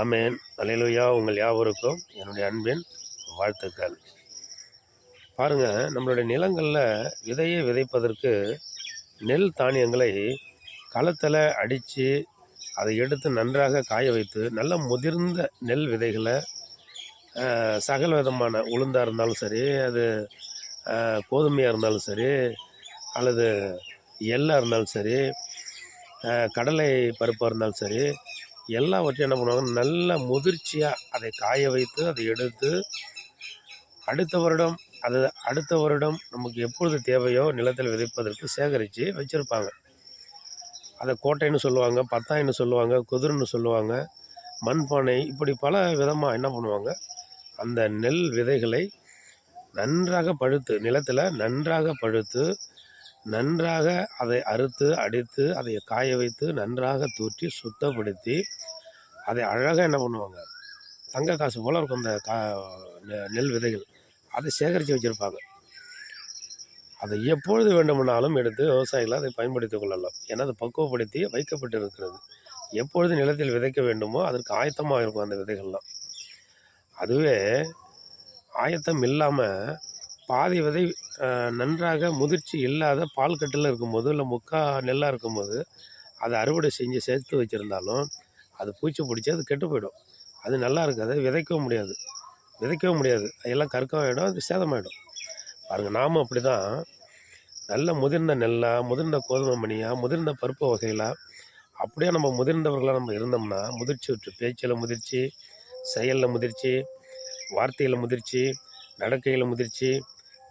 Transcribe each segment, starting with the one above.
ஆமேன். அல்லேலூயா. உங்கள் யாவருக்கும் என்னுடைய அன்பின் வாழ்த்துக்கள். பாருங்க, நம்மளுடைய நிலங்களில் விதையை விதைப்பதற்கு நெல் தானியங்களை களத்தில் அடித்து அதை எடுத்து நன்றாக காய வைத்து நல்ல முதிர்ந்த நெல் விதைகளை சகல விதமான உளுந்தாக இருந்தாலும் சரி, அது கோதுமையாக இருந்தாலும் சரி, அல்லது எள்ளாக இருந்தாலும் சரி, கடலை பருப்பாக இருந்தாலும் சரி, எல்லாவற்றையும் என்ன பண்ணுவாங்க, நல்ல முதிர்ச்சியாக அதை காய வைத்து அதை எடுத்து அடுத்த வருடம் நமக்கு எப்பொழுது தேவையோ நிலத்தில் விதைப்பதற்கு சேகரித்து வச்சுருப்பாங்க. அதை கோட்டைன்னு சொல்லுவாங்க, பத்தாயின்னு சொல்லுவாங்க, குதிர்னு சொல்லுவாங்க, மண்பானை, இப்படி பல விதமாக என்ன பண்ணுவாங்க, அந்த நெல் விதைகளை நன்றாக பழுத்து நிலத்தில் நன்றாக பழுத்து நன்றாக அதை அறுத்து அடித்து அதை காய வைத்து நன்றாக தூற்றி சுத்தப்படுத்தி அதை அழகாக என்ன பண்ணுவாங்க, தங்க காசு போல் இருக்கும் அந்த நெல் விதைகள், அதை சேகரித்து வச்சுருப்பாங்க. அதை எப்பொழுது வேண்டுமானாலும் எடுத்து விவசாயிகள் அதை பயன்படுத்தி கொள்ளலாம். ஏன்னா அது பக்குவப்படுத்தி வைக்கப்பட்டு இருக்கிறது. எப்பொழுது நிலத்தில் விதைக்க வேண்டுமோ அதற்கு ஆயத்தமாக இருக்கும் அந்த விதைகள்லாம். அதுவே ஆயத்தம் இல்லாமல் பாதி விதை நன்றாக முதிர்ச்சி இல்லாத பால் கட்டில் இருக்கும்போது, இல்லை நெல்லாக இருக்கும்போது அதை அறுவடை செஞ்சு சேர்த்து வச்சுருந்தாலும் அது பூச்சி பிடிச்சி அது கெட்டு போயிடும். அது நல்லா இருக்காது, விதைக்கவும் முடியாது. எல்லாம் கற்கமாயிடும், அது சேதமாயிடும். பாருங்கள், நாமும் அப்படி தான் நல்ல முதிர்ந்த நெல்லாக, முதிர்ந்த கோதுமை மணியாக, முதிர்ந்த பருப்பு வகைகளாக, அப்படியே நம்ம முதிர்ந்தவர்களாக நம்ம இருந்தோம்னா முதிர்ச்சி விட்டு பேச்சில் முதிர்ச்சி, செயலில் முதிர்ச்சி, வார்த்தையில் முதிர்ச்சி, நடக்கையில் முதிர்ச்சி,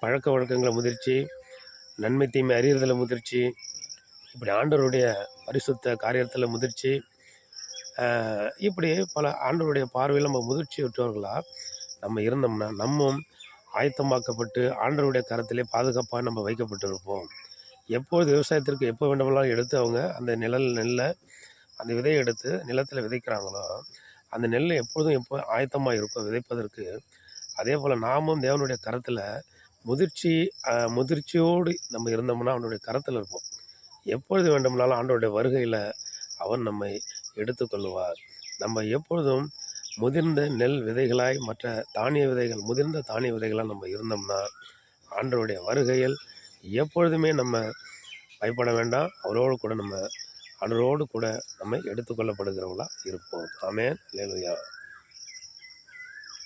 பழக்க வழக்கங்களில் முதிர்ச்சி, நன்மை தீமை அறியறதில் முதிர்ச்சி, இப்படி ஆண்டவருடைய பரிசுத்த காரியத்தில் முதிர்ச்சி, இப்படி பல ஆண்டவருடைய பார்வையில் நம்ம முதிர்ச்சி விட்டவர்களாக நம்ம இருந்தோம்னா நம்மும் ஆயத்தமாக்கப்பட்டு ஆண்டவருடைய கரத்திலே பாதுகாப்பாக நம்ம வைக்கப்பட்டிருப்போம். எப்போது விவசாயத்திற்கு எப்போ வேண்டுமானாலும் எடுத்து அவங்க அந்த நெல்லை அந்த விதையை எடுத்து நிலத்தில் விதைக்கிறாங்களோ அந்த நெல் எப்போ ஆயத்தமாக இருக்கும் விதைப்பதற்கு. அதே போல் நாமும் தேவனுடைய கரத்தில் முதிர்ச்சியோடு நம்ம இருந்தோம்னா அவனுடைய கரத்தில் இருப்போம். எப்பொழுது வேண்டுமானாலும் ஆண்டவருடைய வருகையில் அவன் நம்மை எடுத்துக்கொள்ளுவார். நம்ம எப்பொழுதும் முதிர்ந்த நெல் விதைகளாய் மற்ற முதிர்ந்த தானிய விதைகளாக நம்ம இருந்தோம்னா ஆண்டவருடைய வருகையில் எப்பொழுதுமே நம்ம பயப்பட வேண்டாம். ஆண்டவரோடு கூட நம்ம எடுத்துக்கொள்ளப்படுகிறவங்களா இருப்போம். ஆமென். அல்லேலூயா.